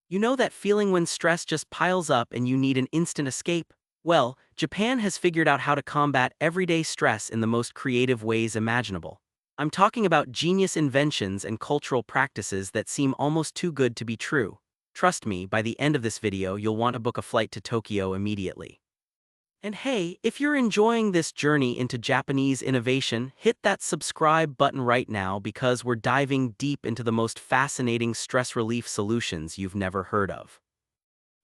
You know that feeling when stress just piles up and you need an instant escape? Well, Japan has figured out how to combat everyday stress in the most creative ways imaginable. I'm talking about genius inventions and cultural practices that seem almost too good to be true. Trust me, by the end of this video, you'll want to book a flight to Tokyo immediately. And hey, if you're enjoying this journey into Japanese innovation, hit that subscribe button right now because we're diving deep into the most fascinating stress relief solutions you've never heard of.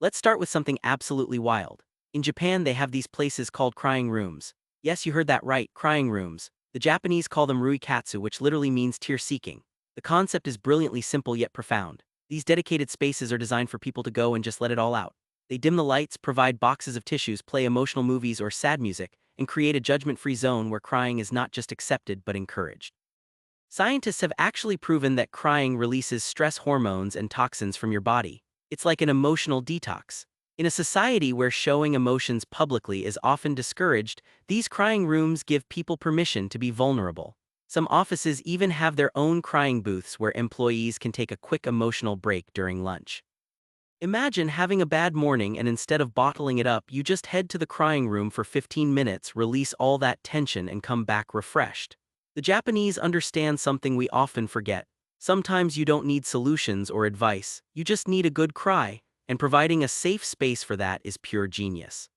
Let's start with something absolutely wild. In Japan, they have these places called crying rooms. Yes, you heard that right, crying rooms. The Japanese call them ruikatsu, which literally means tear-seeking. The concept is brilliantly simple yet profound. These dedicated spaces are designed for people to go and just let it all out. They dim the lights, provide boxes of tissues, play emotional movies or sad music, and create a judgment-free zone where crying is not just accepted but encouraged. Scientists have actually proven that crying releases stress hormones and toxins from your body. It's like an emotional detox. In a society where showing emotions publicly is often discouraged, these crying rooms give people permission to be vulnerable. Some offices even have their own crying booths where employees can take a quick emotional break during lunch. Imagine having a bad morning and instead of bottling it up, you just head to the crying room for 15 minutes, release all that tension, and come back refreshed. The Japanese understand something we often forget. Sometimes you don't need solutions or advice, you just need a good cry, and providing a safe space for that is pure genius.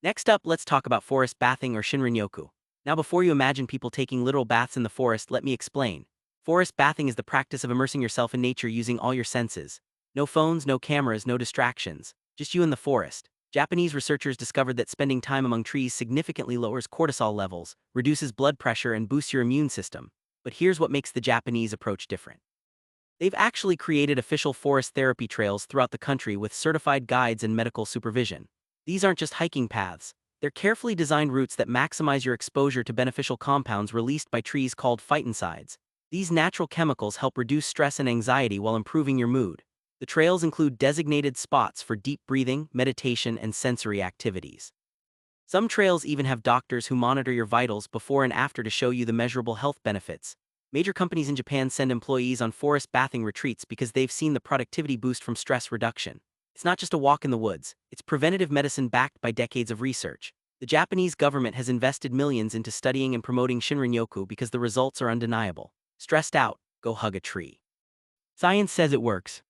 Next up, let's talk about forest bathing or Shinrin-yoku. Now, before you imagine people taking literal baths in the forest, let me explain. Forest bathing is the practice of immersing yourself in nature using all your senses. No phones, no cameras, no distractions. Just you and the forest. Japanese researchers discovered that spending time among trees significantly lowers cortisol levels, reduces blood pressure, and boosts your immune system. But here's what makes the Japanese approach different. They've actually created official forest therapy trails throughout the country with certified guides and medical supervision. These aren't just hiking paths. They're carefully designed routes that maximize your exposure to beneficial compounds released by trees called phytoncides. These natural chemicals help reduce stress and anxiety while improving your mood. The trails include designated spots for deep breathing, meditation, and sensory activities. Some trails even have doctors who monitor your vitals before and after to show you the measurable health benefits. Major companies in Japan send employees on forest bathing retreats because they've seen the productivity boost from stress reduction. It's not just a walk in the woods, it's preventative medicine backed by decades of research. The Japanese government has invested millions into studying and promoting Shinrin-yoku because the results are undeniable. Stressed out? Go hug a tree. Science says it works.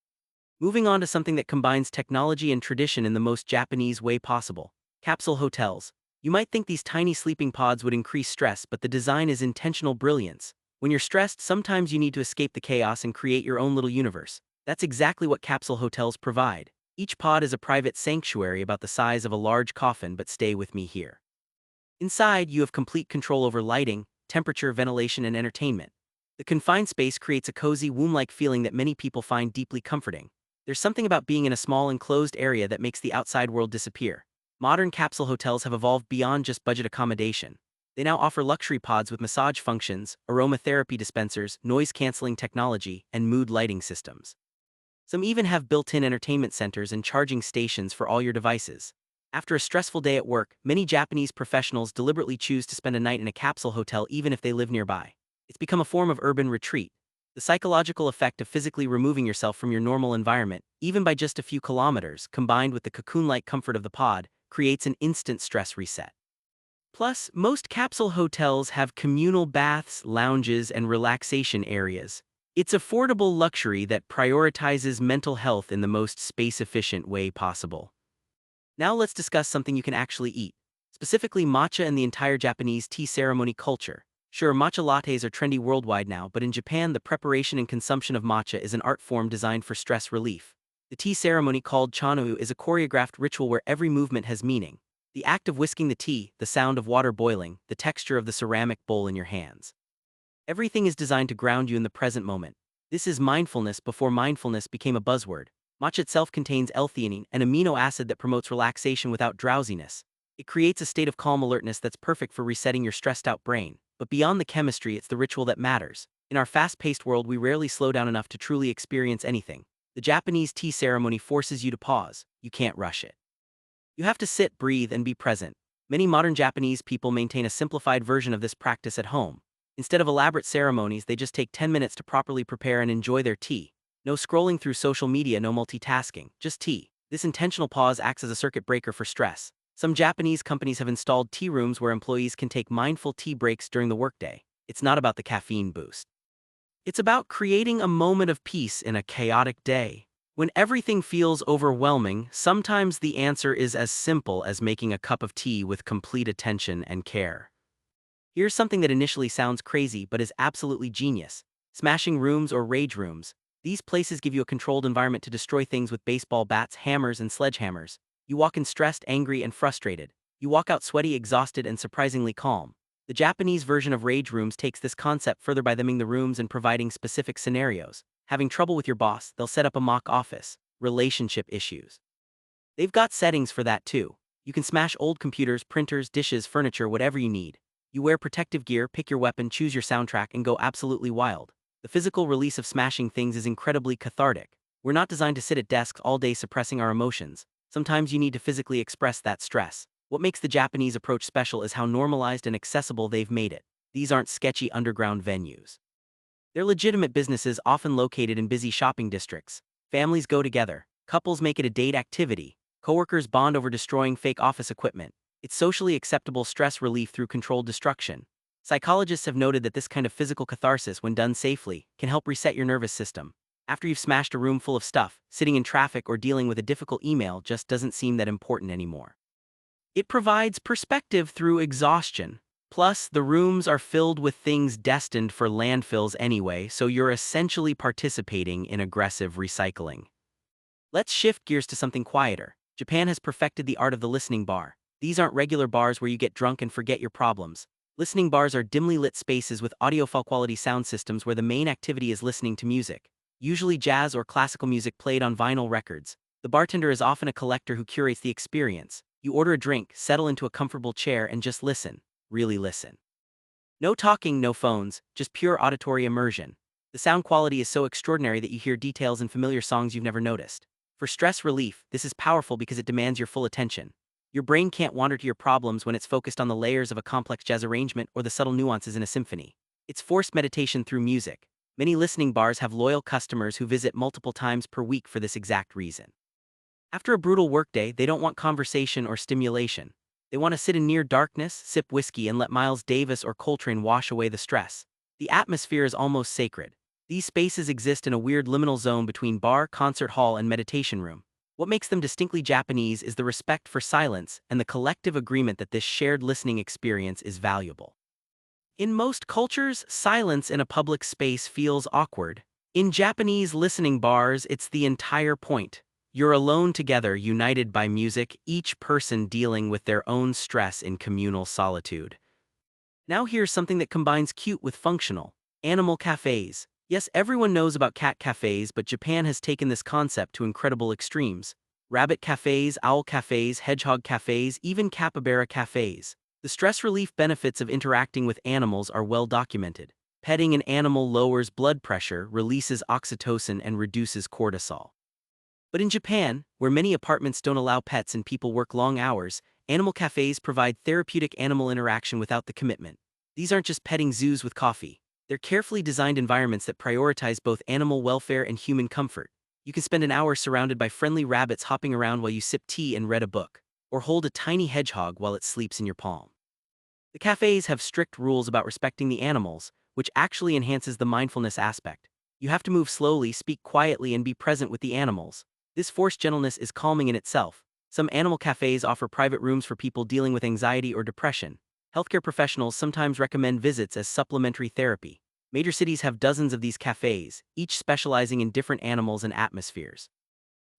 Moving on to something that combines technology and tradition in the most Japanese way possible. Capsule hotels. You might think these tiny sleeping pods would increase stress, but the design is intentional brilliance. When you're stressed, sometimes you need to escape the chaos and create your own little universe. That's exactly what capsule hotels provide. Each pod is a private sanctuary about the size of a large coffin, but stay with me here. Inside, you have complete control over lighting, temperature, ventilation, and entertainment. The confined space creates a cozy, womb-like feeling that many people find deeply comforting. There's something about being in a small enclosed area that makes the outside world disappear. Modern capsule hotels have evolved beyond just budget accommodation. They now offer luxury pods with massage functions, aromatherapy dispensers, noise-canceling technology, and mood lighting systems. Some even have built-in entertainment centers and charging stations for all your devices. After a stressful day at work, many Japanese professionals deliberately choose to spend a night in a capsule hotel even if they live nearby. It's become a form of urban retreat. The psychological effect of physically removing yourself from your normal environment, even by just a few kilometers, combined with the cocoon-like comfort of the pod, creates an instant stress reset. Plus, most capsule hotels have communal baths, lounges, and relaxation areas. It's affordable luxury that prioritizes mental health in the most space-efficient way possible. Now let's discuss something you can actually eat, specifically matcha and the entire Japanese tea ceremony culture. Sure, matcha lattes are trendy worldwide now, but in Japan the preparation and consumption of matcha is an art form designed for stress relief. The tea ceremony called chanu is a choreographed ritual where every movement has meaning. The act of whisking the tea, the sound of water boiling, the texture of the ceramic bowl in your hands. Everything is designed to ground you in the present moment. This is mindfulness before mindfulness became a buzzword. Matcha itself contains L-theanine, an amino acid that promotes relaxation without drowsiness. It creates a state of calm alertness that's perfect for resetting your stressed-out brain. But beyond the chemistry, it's the ritual that matters. In our fast-paced world, we rarely slow down enough to truly experience anything. The Japanese tea ceremony forces you to pause. You can't rush it. You have to sit, breathe, and be present. Many modern Japanese people maintain a simplified version of this practice at home. Instead of elaborate ceremonies, they just take 10 minutes to properly prepare and enjoy their tea. No scrolling through social media, no multitasking, just tea. This intentional pause acts as a circuit breaker for stress. Some Japanese companies have installed tea rooms where employees can take mindful tea breaks during the workday. It's not about the caffeine boost. It's about creating a moment of peace in a chaotic day. When everything feels overwhelming, sometimes the answer is as simple as making a cup of tea with complete attention and care. Here's something that initially sounds crazy but is absolutely genius. Smashing rooms or rage rooms. These places give you a controlled environment to destroy things with baseball bats, hammers, and sledgehammers. You walk in stressed, angry, and frustrated. You walk out sweaty, exhausted, and surprisingly calm. The Japanese version of rage rooms takes this concept further by theming the rooms and providing specific scenarios. Having trouble with your boss, they'll set up a mock office. Relationship issues. They've got settings for that too. You can smash old computers, printers, dishes, furniture, whatever you need. You wear protective gear, pick your weapon, choose your soundtrack, and go absolutely wild. The physical release of smashing things is incredibly cathartic. We're not designed to sit at desks all day suppressing our emotions. Sometimes you need to physically express that stress. What makes the Japanese approach special is how normalized and accessible they've made it. These aren't sketchy underground venues. They're legitimate businesses often located in busy shopping districts. Families go together. Couples make it a date activity. Coworkers bond over destroying fake office equipment. It's socially acceptable stress relief through controlled destruction. Psychologists have noted that this kind of physical catharsis, when done safely, can help reset your nervous system. After you've smashed a room full of stuff, sitting in traffic or dealing with a difficult email just doesn't seem that important anymore. It provides perspective through exhaustion. Plus, the rooms are filled with things destined for landfills anyway, so you're essentially participating in aggressive recycling. Let's shift gears to something quieter. Japan has perfected the art of the listening bar. These aren't regular bars where you get drunk and forget your problems. Listening bars are dimly lit spaces with audiophile quality sound systems where the main activity is listening to music, usually jazz or classical music played on vinyl records. The bartender is often a collector who curates the experience. You order a drink, settle into a comfortable chair, and just listen. Really listen. No talking, no phones, just pure auditory immersion. The sound quality is so extraordinary that you hear details in familiar songs you've never noticed. For stress relief, this is powerful because it demands your full attention. Your brain can't wander to your problems when it's focused on the layers of a complex jazz arrangement or the subtle nuances in a symphony. It's forced meditation through music. Many listening bars have loyal customers who visit multiple times per week for this exact reason. After a brutal workday, they don't want conversation or stimulation. They want to sit in near darkness, sip whiskey, and let Miles Davis or Coltrane wash away the stress. The atmosphere is almost sacred. These spaces exist in a weird liminal zone between bar, concert hall, and meditation room. What makes them distinctly Japanese is the respect for silence and the collective agreement that this shared listening experience is valuable. In most cultures, silence in a public space feels awkward. In Japanese listening bars, it's the entire point. You're alone together, united by music, each person dealing with their own stress in communal solitude. Now here's something that combines cute with functional. Animal cafes. Yes, everyone knows about cat cafes, but Japan has taken this concept to incredible extremes. Rabbit cafes, owl cafes, hedgehog cafes, even capybara cafes. The stress relief benefits of interacting with animals are well documented. Petting an animal lowers blood pressure, releases oxytocin, and reduces cortisol. But in Japan, where many apartments don't allow pets and people work long hours, animal cafes provide therapeutic animal interaction without the commitment. These aren't just petting zoos with coffee. They're carefully designed environments that prioritize both animal welfare and human comfort. You can spend an hour surrounded by friendly rabbits hopping around while you sip tea and read a book, or hold a tiny hedgehog while it sleeps in your palm. The cafes have strict rules about respecting the animals, which actually enhances the mindfulness aspect. You have to move slowly, speak quietly, and be present with the animals. This forced gentleness is calming in itself. Some animal cafes offer private rooms for people dealing with anxiety or depression. Healthcare professionals sometimes recommend visits as supplementary therapy. Major cities have dozens of these cafes, each specializing in different animals and atmospheres.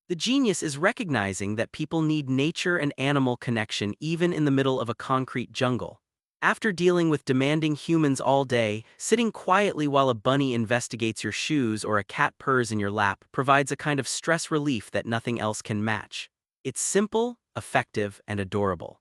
The genius is recognizing that people need nature and animal connection even in the middle of a concrete jungle. After dealing with demanding humans all day, sitting quietly while a bunny investigates your shoes or a cat purrs in your lap provides a kind of stress relief that nothing else can match. It's simple, effective, and adorable.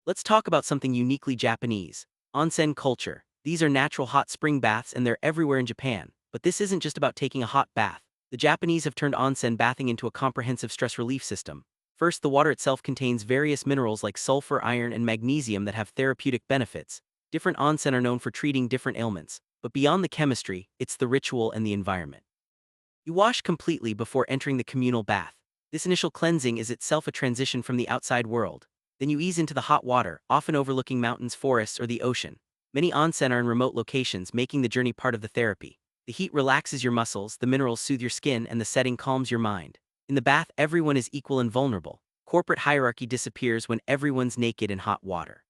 Let's talk about something uniquely Japanese: onsen culture. These are natural hot spring baths and they're everywhere in Japan. But this isn't just about taking a hot bath. The Japanese have turned onsen bathing into a comprehensive stress relief system. First, the water itself contains various minerals like sulfur, iron, and magnesium that have therapeutic benefits. Different onsen are known for treating different ailments. But beyond the chemistry, it's the ritual and the environment. You wash completely before entering the communal bath. This initial cleansing is itself a transition from the outside world. Then you ease into the hot water, often overlooking mountains, forests, or the ocean. Many onsen are in remote locations, making the journey part of the therapy. The heat relaxes your muscles, the minerals soothe your skin, and the setting calms your mind. In the bath, everyone is equal and vulnerable. Corporate hierarchy disappears when everyone's naked in hot water.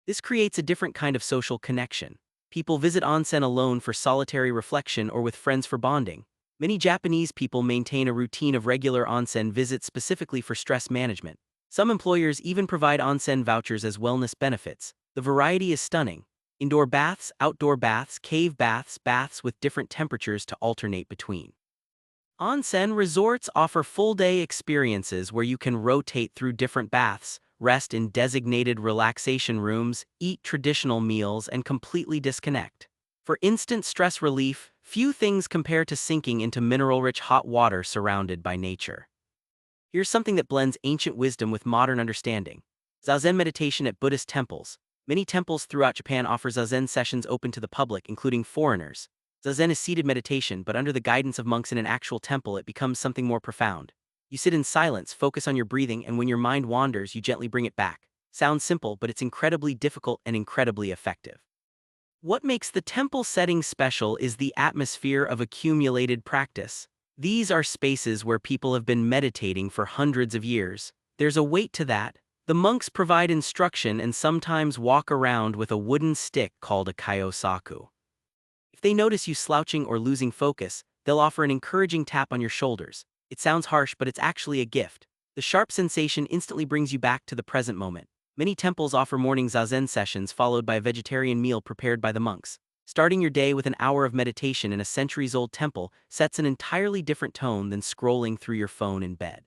This creates a different kind of social connection. People visit onsen alone for solitary reflection or with friends for bonding. Many Japanese people maintain a routine of regular onsen visits specifically for stress management. Some employers even provide onsen vouchers as wellness benefits. The variety is stunning. Indoor baths, outdoor baths, cave baths, baths with different temperatures to alternate between. Onsen resorts offer full-day experiences where you can rotate through different baths, rest in designated relaxation rooms, eat traditional meals, and completely disconnect. For instant stress relief, few things compare to sinking into mineral-rich hot water surrounded by nature. Here's something that blends ancient wisdom with modern understanding. Zazen meditation at Buddhist temples. Many temples throughout Japan offer Zazen sessions open to the public, including foreigners. Zazen is seated meditation, but under the guidance of monks in an actual temple, it becomes something more profound. You sit in silence, focus on your breathing, and when your mind wanders, you gently bring it back. Sounds simple, but it's incredibly difficult and incredibly effective. What makes the temple setting special is the atmosphere of accumulated practice. These are spaces where people have been meditating for hundreds of years. There's a weight to that. The monks provide instruction and sometimes walk around with a wooden stick called a kyosaku. If they notice you slouching or losing focus, they'll offer an encouraging tap on your shoulders. It sounds harsh, but it's actually a gift. The sharp sensation instantly brings you back to the present moment. Many temples offer morning zazen sessions followed by a vegetarian meal prepared by the monks. Starting your day with an hour of meditation in a centuries-old temple sets an entirely different tone than scrolling through your phone in bed.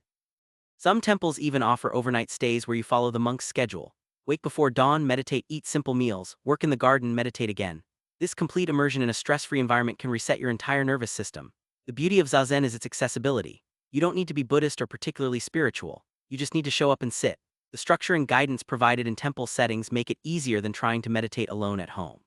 Some temples even offer overnight stays where you follow the monk's schedule. Wake before dawn, meditate, eat simple meals, work in the garden, meditate again. This complete immersion in a stress-free environment can reset your entire nervous system. The beauty of Zazen is its accessibility. You don't need to be Buddhist or particularly spiritual. You just need to show up and sit. The structure and guidance provided in temple settings make it easier than trying to meditate alone at home.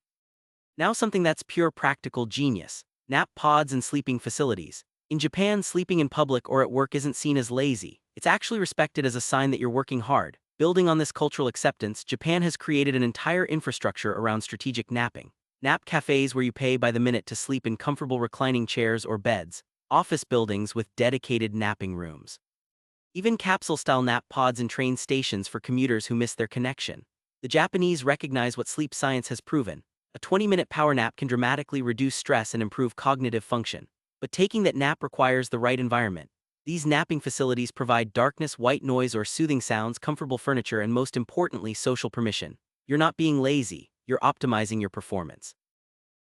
Now something that's pure practical genius: nap pods and sleeping facilities. In Japan, sleeping in public or at work isn't seen as lazy. It's actually respected as a sign that you're working hard. Building on this cultural acceptance, Japan has created an entire infrastructure around strategic napping. Nap cafes where you pay by the minute to sleep in comfortable reclining chairs or beds. Office buildings with dedicated napping rooms. Even capsule-style nap pods in train stations for commuters who miss their connection. The Japanese recognize what sleep science has proven. A 20-minute power nap can dramatically reduce stress and improve cognitive function. But taking that nap requires the right environment. These napping facilities provide darkness, white noise or soothing sounds, comfortable furniture, and most importantly, social permission. You're not being lazy, you're optimizing your performance.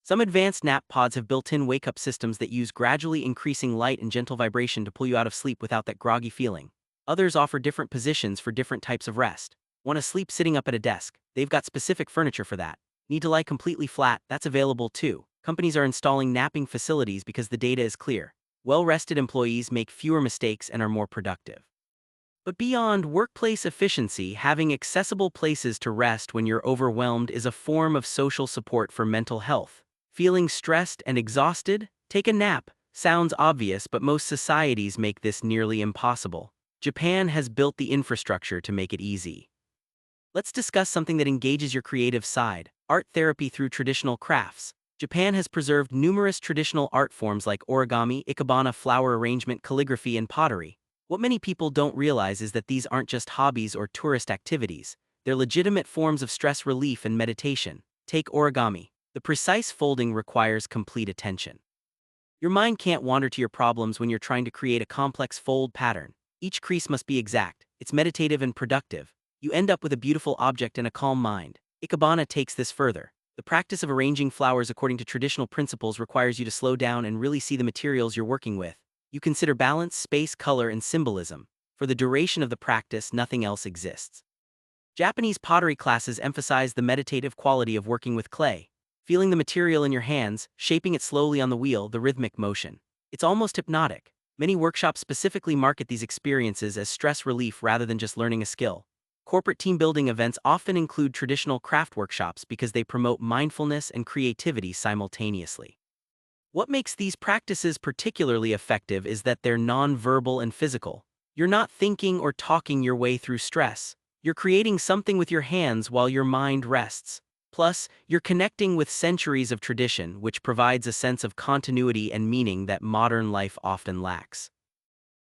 Some advanced nap pods have built-in wake-up systems that use gradually increasing light and gentle vibration to pull you out of sleep without that groggy feeling. Others offer different positions for different types of rest. Want to sleep sitting up at a desk? They've got specific furniture for that. Need to lie completely flat? That's available too. Companies are installing napping facilities because the data is clear. Well-rested employees make fewer mistakes and are more productive. But beyond workplace efficiency, having accessible places to rest when you're overwhelmed is a form of social support for mental health. Feeling stressed and exhausted? Take a nap. Sounds obvious, but most societies make this nearly impossible. Japan has built the infrastructure to make it easy. Let's discuss something that engages your creative side: art therapy through traditional crafts. Japan has preserved numerous traditional art forms like origami, ikebana, flower arrangement, calligraphy, and pottery. What many people don't realize is that these aren't just hobbies or tourist activities. They're legitimate forms of stress relief and meditation. Take origami. The precise folding requires complete attention. Your mind can't wander to your problems when you're trying to create a complex fold pattern. Each crease must be exact. It's meditative and productive. You end up with a beautiful object and a calm mind. Ikebana takes this further. The practice of arranging flowers according to traditional principles requires you to slow down and really see the materials you're working with. You consider balance, space, color, and symbolism. For the duration of the practice, nothing else exists. Japanese pottery classes emphasize the meditative quality of working with clay. Feeling the material in your hands, shaping it slowly on the wheel, the rhythmic motion. It's almost hypnotic. Many workshops specifically market these experiences as stress relief rather than just learning a skill. Corporate team building events often include traditional craft workshops because they promote mindfulness and creativity simultaneously. What makes these practices particularly effective is that they're non-verbal and physical. You're not thinking or talking your way through stress. You're creating something with your hands while your mind rests. Plus, you're connecting with centuries of tradition, which provides a sense of continuity and meaning that modern life often lacks.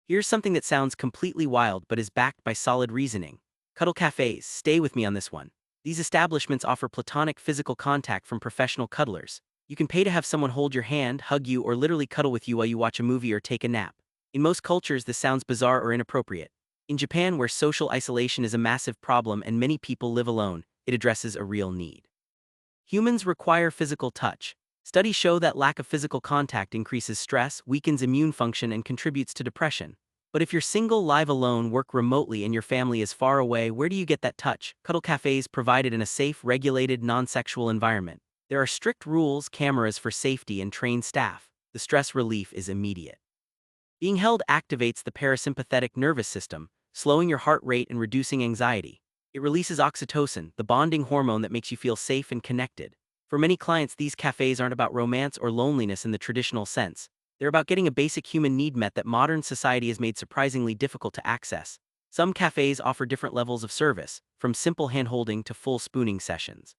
Here's something that sounds completely wild but is backed by solid reasoning. Cuddle cafes, stay with me on this one. These establishments offer platonic physical contact from professional cuddlers. You can pay to have someone hold your hand, hug you, or literally cuddle with you while you watch a movie or take a nap. In most cultures, this sounds bizarre or inappropriate. In Japan, where social isolation is a massive problem and many people live alone, it addresses a real need. Humans require physical touch. Studies show that lack of physical contact increases stress, weakens immune function, and contributes to depression. But if you're single, live alone, work remotely, and your family is far away, where do you get that touch? Cuddle cafes provided in a safe, regulated, non-sexual environment. There are strict rules, cameras for safety, and trained staff. The stress relief is immediate. Being held activates the parasympathetic nervous system, slowing your heart rate and reducing anxiety. It releases oxytocin, the bonding hormone that makes you feel safe and connected. For many clients, these cafes aren't about romance or loneliness in the traditional sense. They're about getting a basic human need met that modern society has made surprisingly difficult to access. Some cafes offer different levels of service, from simple hand-holding to full spooning sessions.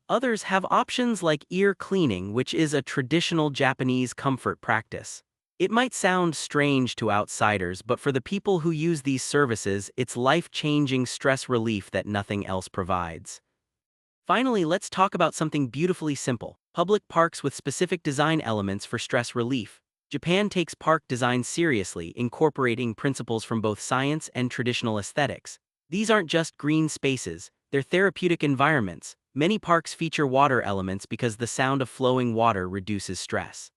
Others have options like ear cleaning, which is a traditional Japanese comfort practice. It might sound strange to outsiders, but for the people who use these services, it's life-changing stress relief that nothing else provides. Finally, let's talk about something beautifully simple: public parks with specific design elements for stress relief. Japan takes park design seriously, incorporating principles from both science and traditional aesthetics. These aren't just green spaces, they're therapeutic environments. Many parks feature water elements because the sound of flowing water reduces stress.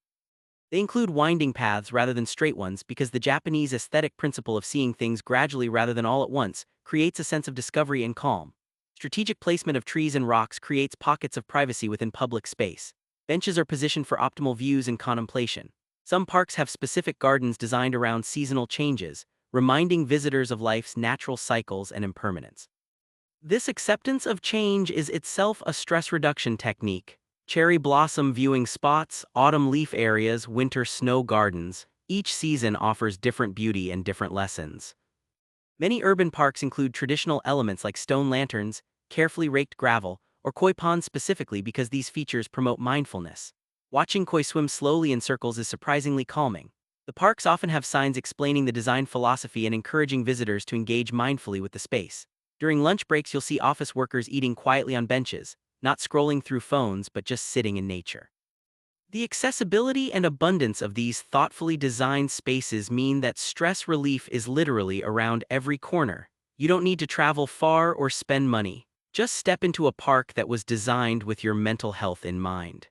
They include winding paths rather than straight ones because the Japanese aesthetic principle of seeing things gradually rather than all at once creates a sense of discovery and calm. Strategic placement of trees and rocks creates pockets of privacy within public space. Benches are positioned for optimal views and contemplation. Some parks have specific gardens designed around seasonal changes, reminding visitors of life's natural cycles and impermanence. This acceptance of change is itself a stress reduction technique. Cherry blossom viewing spots, autumn leaf areas, winter snow gardens. Each season offers different beauty and different lessons. Many urban parks include traditional elements like stone lanterns, carefully raked gravel, or koi ponds specifically because these features promote mindfulness. Watching koi swim slowly in circles is surprisingly calming. The parks often have signs explaining the design philosophy and encouraging visitors to engage mindfully with the space. During lunch breaks, you'll see office workers eating quietly on benches, not scrolling through phones but just sitting in nature. The accessibility and abundance of these thoughtfully designed spaces mean that stress relief is literally around every corner. You don't need to travel far or spend money. Just step into a park that was designed with your mental health in mind.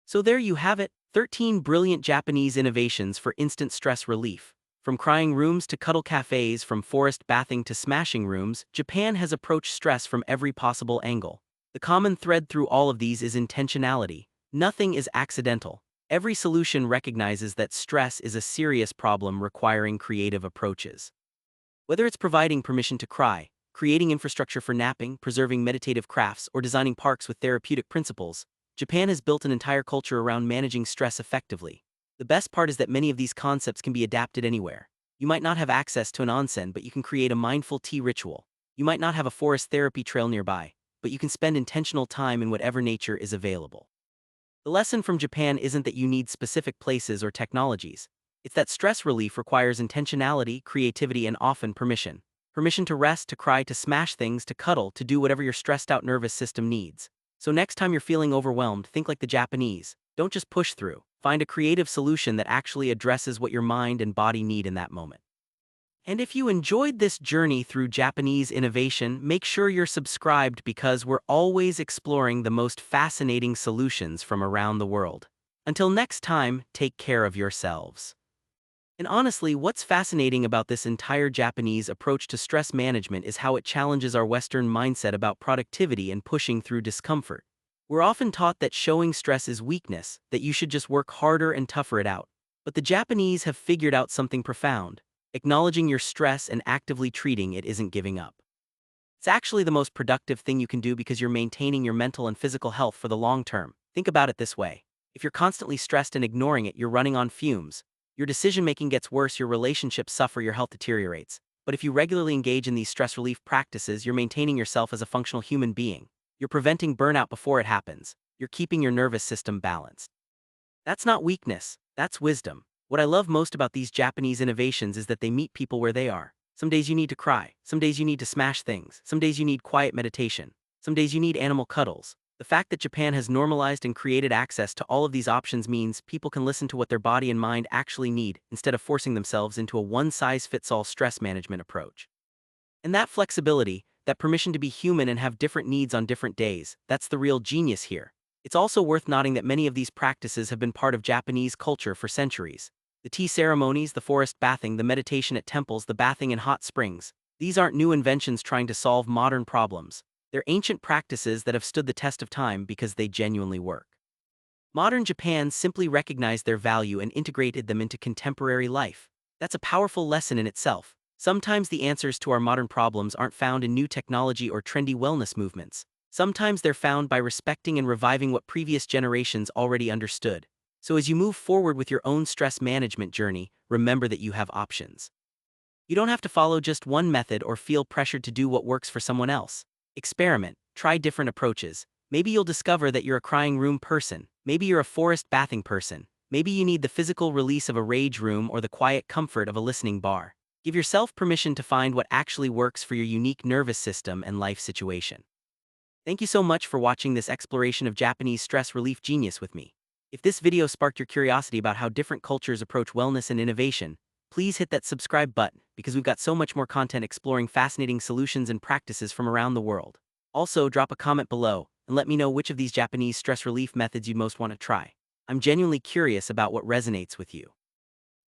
So there you have it, 13 brilliant Japanese innovations for instant stress relief. From crying rooms to cuddle cafes, from forest bathing to smashing rooms, Japan has approached stress from every possible angle. The common thread through all of these is intentionality. Nothing is accidental. Every solution recognizes that stress is a serious problem requiring creative approaches. Whether it's providing permission to cry, creating infrastructure for napping, preserving meditative crafts, or designing parks with therapeutic principles, Japan has built an entire culture around managing stress effectively. The best part is that many of these concepts can be adapted anywhere. You might not have access to an onsen, but you can create a mindful tea ritual. You might not have a forest therapy trail nearby, but you can spend intentional time in whatever nature is available. The lesson from Japan isn't that you need specific places or technologies. It's that stress relief requires intentionality, creativity, and often permission. Permission to rest, to cry, to smash things, to cuddle, to do whatever your stressed out nervous system needs. So next time you're feeling overwhelmed, think like the Japanese. Don't just push through. Find a creative solution that actually addresses what your mind and body need in that moment. And if you enjoyed this journey through Japanese innovation, make sure you're subscribed because we're always exploring the most fascinating solutions from around the world. Until next time, take care of yourselves. And honestly, what's fascinating about this entire Japanese approach to stress management is how it challenges our Western mindset about productivity and pushing through discomfort. We're often taught that showing stress is weakness, that you should just work harder and tougher it out. But the Japanese have figured out something profound. Acknowledging your stress and actively treating it isn't giving up. It's actually the most productive thing you can do because you're maintaining your mental and physical health for the long term. Think about it this way. If you're constantly stressed and ignoring it, you're running on fumes. Your decision-making gets worse, your relationships suffer, your health deteriorates. But if you regularly engage in these stress relief practices, you're maintaining yourself as a functional human being. You're preventing burnout before it happens. You're keeping your nervous system balanced. That's not weakness, that's wisdom. What I love most about these Japanese innovations is that they meet people where they are. Some days you need to cry, some days you need to smash things, some days you need quiet meditation, some days you need animal cuddles. The fact that Japan has normalized and created access to all of these options means people can listen to what their body and mind actually need instead of forcing themselves into a one-size-fits-all stress management approach. And that flexibility, that permission to be human and have different needs on different days, that's the real genius here. It's also worth noting that many of these practices have been part of Japanese culture for centuries. The tea ceremonies, the forest bathing, the meditation at temples, the bathing in hot springs. These aren't new inventions trying to solve modern problems. They're ancient practices that have stood the test of time because they genuinely work. Modern Japan simply recognized their value and integrated them into contemporary life. That's a powerful lesson in itself. Sometimes the answers to our modern problems aren't found in new technology or trendy wellness movements. Sometimes they're found by respecting and reviving what previous generations already understood. So as you move forward with your own stress management journey, remember that you have options. You don't have to follow just one method or feel pressured to do what works for someone else. Experiment, try different approaches. Maybe you'll discover that you're a crying room person. Maybe you're a forest bathing person. Maybe you need the physical release of a rage room or the quiet comfort of a listening bar. Give yourself permission to find what actually works for your unique nervous system and life situation. Thank you so much for watching this exploration of Japanese stress relief genius with me. If this video sparked your curiosity about how different cultures approach wellness and innovation, please hit that subscribe button because we've got so much more content exploring fascinating solutions and practices from around the world. Also, drop a comment below and let me know which of these Japanese stress relief methods you'd most want to try. I'm genuinely curious about what resonates with you.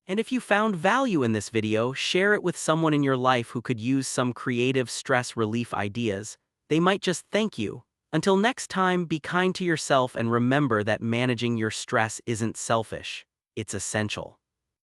And if you found value in this video, share it with someone in your life who could use some creative stress relief ideas. They might just thank you. Until next time, be kind to yourself and remember that managing your stress isn't selfish, it's essential.